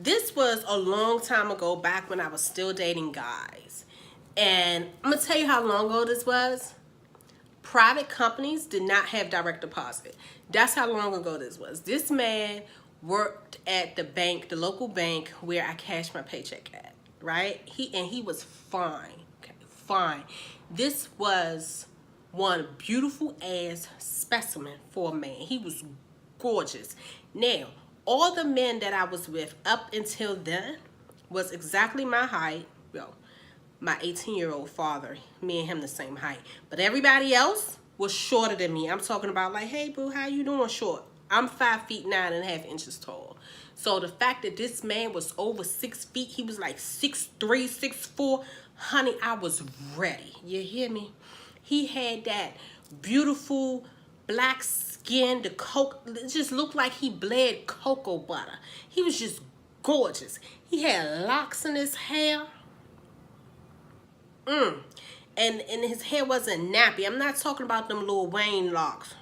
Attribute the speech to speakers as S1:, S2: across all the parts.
S1: This was a long time ago, back when I was still dating guys. And I'm going to tell you how long ago this was. Private companies did not have direct deposit. That's how long ago this was. This man worked at the bank, the local bank where I cashed my paycheck at, right? He was fine, okay, fine. This was one beautiful ass specimen for a man. He was gorgeous. Now, all the men that I was with up until then was exactly my height. Well, my 18-year-old father, me and him the same height. But everybody else was shorter than me. I'm talking about like, hey boo, how you doing short? I'm 5 feet 9.5 inches tall. So the fact that this man was over 6 feet, he was like 6'3", 6'4", honey, I was ready. You hear me? He had that beautiful black skin, the coke, it just looked like he bled cocoa butter. He was just gorgeous. He had locks in his hair. And his hair wasn't nappy. I'm not talking about them Lil Wayne locks.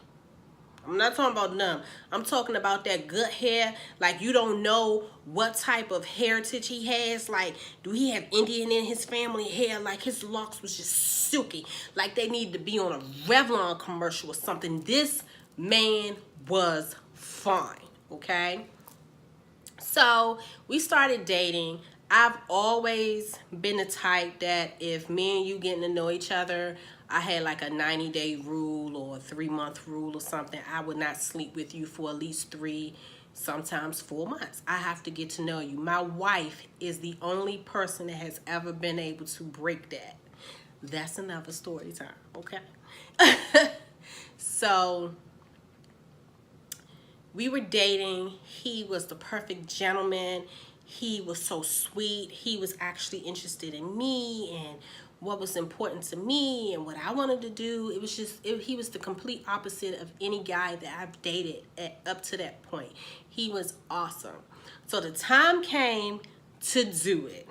S1: I'm not talking about them. I'm talking about that good hair. Like, you don't know what type of heritage he has. Like, do he have Indian in his family hair? Like, his locks was just silky. Like, they need to be on a Revlon commercial or something. This man was fine, okay? So, we started dating. I've always been the type that if me and you getting to know each other, I had like a 90-day rule or a 3-month rule or something. I would not sleep with you for at least 3, sometimes 4 months. I have to get to know you. My wife is the only person that has ever been able to break that. That's another story time, okay? So we were dating. He was the perfect gentleman. He was so sweet. He was actually interested in me and what was important to me and what I wanted to do. It was just, he was the complete opposite of any guy that I've dated up to that point. He was awesome. So the time came to do it.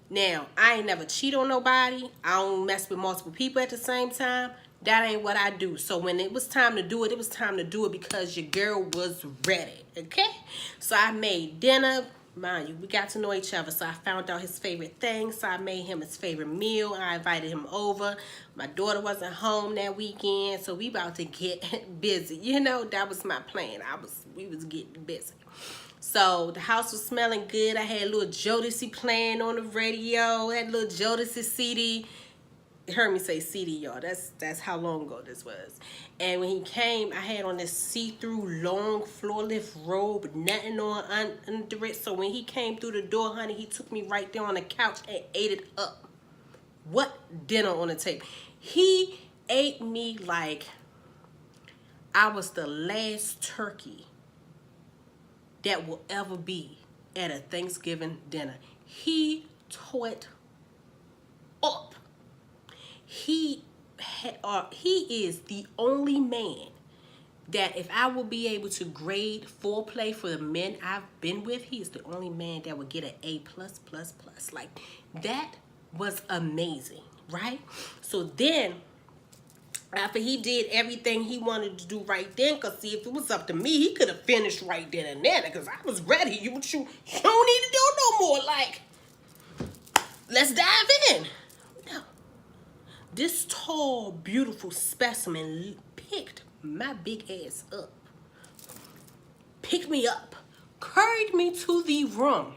S1: Now, I ain't never cheat on nobody. I don't mess with multiple people at the same time. That ain't what I do. So when it was time to do it was time to do it because your girl was ready, okay? So I made dinner. Mind you, we got to know each other. So I found out his favorite things. So I made him his favorite meal. I invited him over. My daughter wasn't home that weekend, so we about to get busy. You know, that was my plan. We was getting busy. So the house was smelling good. I had a little Jodeci playing on the radio. I had a little Jodeci CD. You heard me say CD, y'all. That's how long ago this was. And when he came, I had on this see-through long floor lift robe, nothing on under it. So when he came through the door, honey, he took me right there on the couch and ate it up. What dinner on the table? He ate me like I was the last turkey that will ever be at a Thanksgiving dinner. He tore it up. He is the only man that if I will be able to grade foreplay for the men I've been with, he is the only man that would get an A+++. Like, that was amazing, right? So then, after he did everything he wanted to do right then, because see, if it was up to me, he could have finished right then and there, because I was ready. You don't need to do no more. Like, let's dive in. No. This tall, beautiful specimen picked my big ass up. Picked me up. Carried me to the room.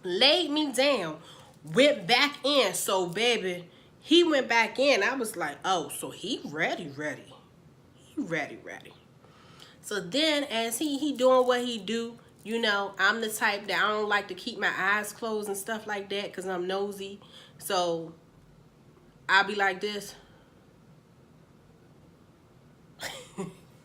S1: Laid me down. Went back in. So, baby, he went back in. I was like, oh, so he ready. He ready. So then, as he doing what he do, you know, I'm the type that I don't like to keep my eyes closed and stuff like that because I'm nosy. So I'll be like this.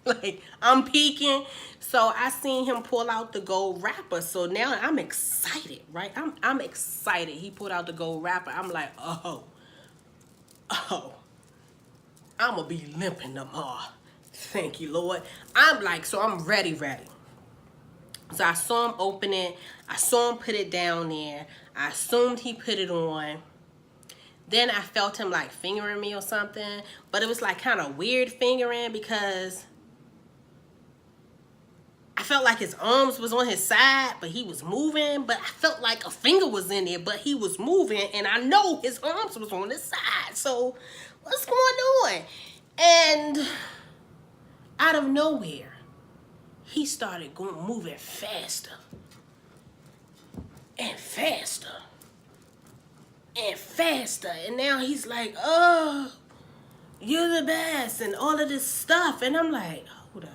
S1: Like, I'm peeking. So I seen him pull out the gold wrapper. So now I'm excited, right? I'm excited. He pulled out the gold wrapper. I'm like, oh, I'm going to be limping them all. Thank you, Lord. I'm like, so I'm ready. So I saw him open it. I saw him put it down there. I assumed he put it on. Then I felt him like fingering me or something. But it was like kind of weird fingering because I felt like his arms was on his side, but he was moving. But I felt like a finger was in there, but he was moving. And I know his arms was on his side. So what's going on? And out of nowhere, he started moving faster and faster and faster. And now he's like, oh, you're the best and all of this stuff. And I'm like, hold up.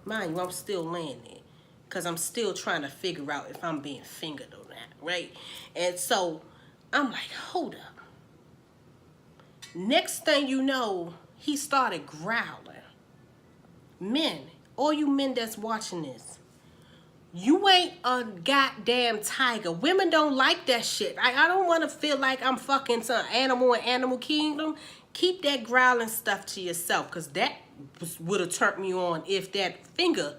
S1: Mind you, I'm still laying there because I'm still trying to figure out if I'm being fingered or not, right? And so I'm like, hold up. Next thing you know, he started growling. Men, all you men that's watching this, you ain't a goddamn tiger. Women don't like that shit. I don't want to feel like I'm fucking some animal in Animal Kingdom. Keep that growling stuff to yourself, because that would have turned me on if that finger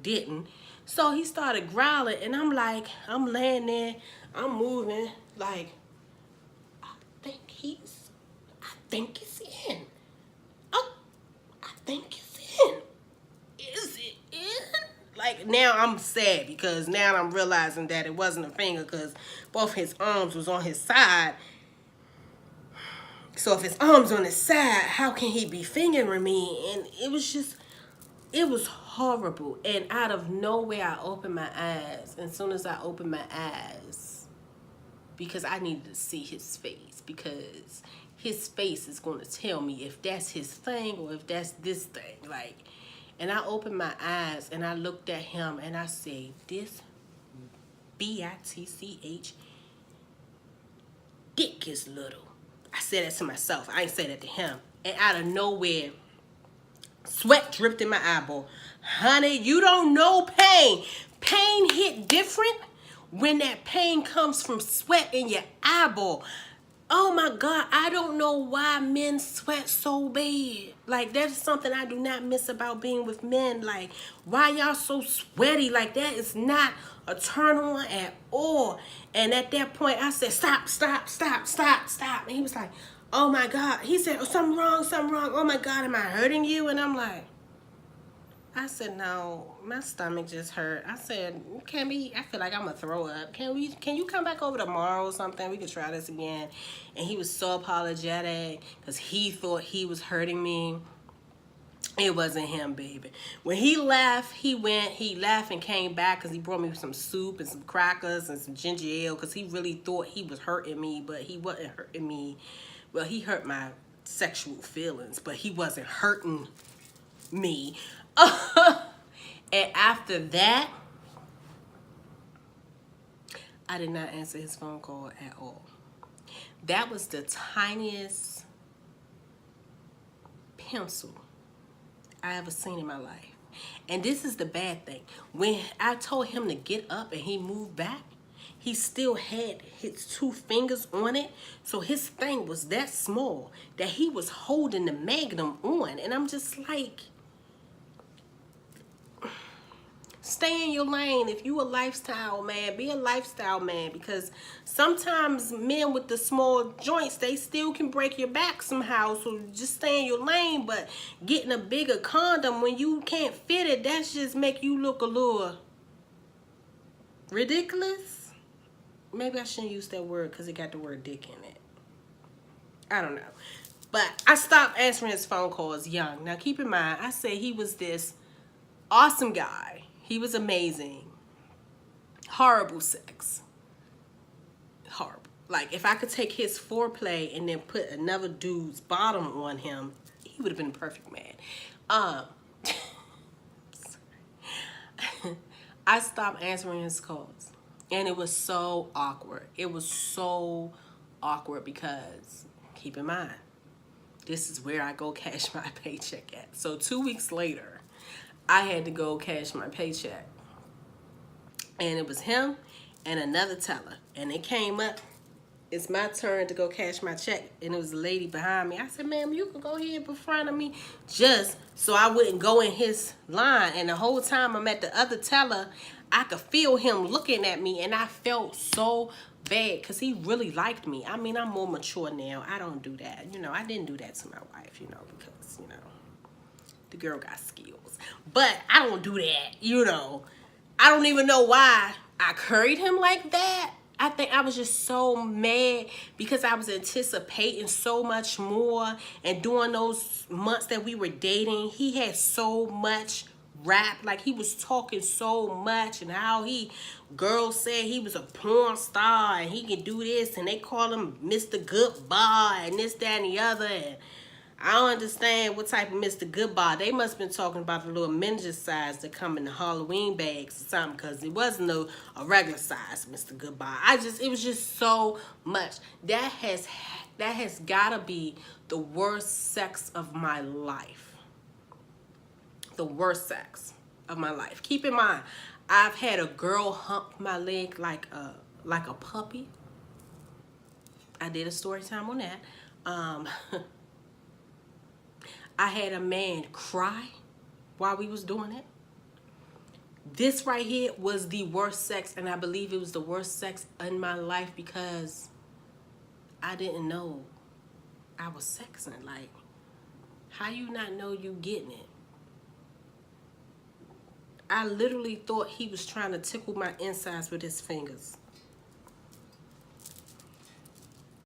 S1: didn't. So he started growling, and I'm like, I'm laying there, I'm moving, like, I think he's in. Oh, I think he's in. Is it in? Like, now I'm sad because now I'm realizing that it wasn't a finger because both his arms was on his side. So if his arms on his side, how can he be fingering me? And it was just, it was horrible. And out of nowhere, I opened my eyes. And as soon as I opened my eyes, because I needed to see his face, because his face is going to tell me if that's his thing or if that's this thing. Like, and I opened my eyes and I looked at him and I said, this bitch dick is little. I said that to myself. I ain't said that to him. And out of nowhere, sweat dripped in my eyeball. Honey, you don't know pain. Pain hit different when that pain comes from sweat in your eyeball. Oh my God, I don't know why men sweat so bad. Like, that's something I do not miss about being with men. Like, why y'all so sweaty? Like, that is not a turn on at all. And at that point, I said, stop. And he was like, oh my God. He said, oh, something wrong. Oh my God, am I hurting you? And I'm like, I said, no, my stomach just hurt. I said, I feel like I'm gonna throw up. Can you come back over tomorrow or something? We could try this again. And he was so apologetic because he thought he was hurting me. It wasn't him, baby. When he left, he left and came back because he brought me some soup and some crackers and some ginger ale because he really thought he was hurting me, but he wasn't hurting me. Well, he hurt my sexual feelings, but he wasn't hurting me. And after that, I did not answer his phone call at all. That was the tiniest pencil I ever seen in my life. And this is the bad thing. When I told him to get up and he moved back, he still had his 2 fingers on it. So his thing was that small that he was holding the magnum on. And I'm just like, stay in your lane. If you a lifestyle man, be a lifestyle man, because sometimes men with the small joints, they still can break your back somehow. So just stay in your lane. But getting a bigger condom when you can't fit it, that's just make you look a little ridiculous. Maybe I shouldn't use that word because it got the word dick in it. I don't know. But I stopped answering his phone calls young. Now keep in mind, I said he was this awesome guy. He was amazing. Horrible sex. Horrible. Like, if I could take his foreplay and then put another dude's bottom on him, he would have been a perfect man. I stopped answering his calls. And it was so awkward. It was so awkward because, keep in mind, this is where I go cash my paycheck at. So 2 weeks later, I had to go cash my paycheck. And it was him and another teller. And it came up, it's my turn to go cash my check. And it was a lady behind me. I said, ma'am, you can go here in front of me just so I wouldn't go in his line. And the whole time I'm at the other teller, I could feel him looking at me. And I felt so bad because he really liked me. I mean, I'm more mature now. I don't do that. You know, I didn't do that to my wife, you know, because, you know, the girl got skills. But I don't do that, you know. I don't even know why I curried him like that. I think I was just so mad because I was anticipating so much more. And during those months that we were dating, he had so much rap. Like, he was talking so much, and how girls said he was a porn star and he can do this, and they call him Mr. Goodbar and this, that, and the other. And I don't understand what type of Mr. Goodbar. They must have been talking about the little miniature size that come in the Halloween bags or something, because it wasn't a regular size Mr. Goodbar. It was just so much. That has gotta be the worst sex of my life. The worst sex of my life. Keep in mind, I've had a girl hump my leg like a puppy. I did a story time on that. I had a man cry while we was doing it. This right here was the worst sex, and I believe it was the worst sex in my life because I didn't know I was sexing. Like, how you not know you getting it? I literally thought he was trying to tickle my insides with his fingers.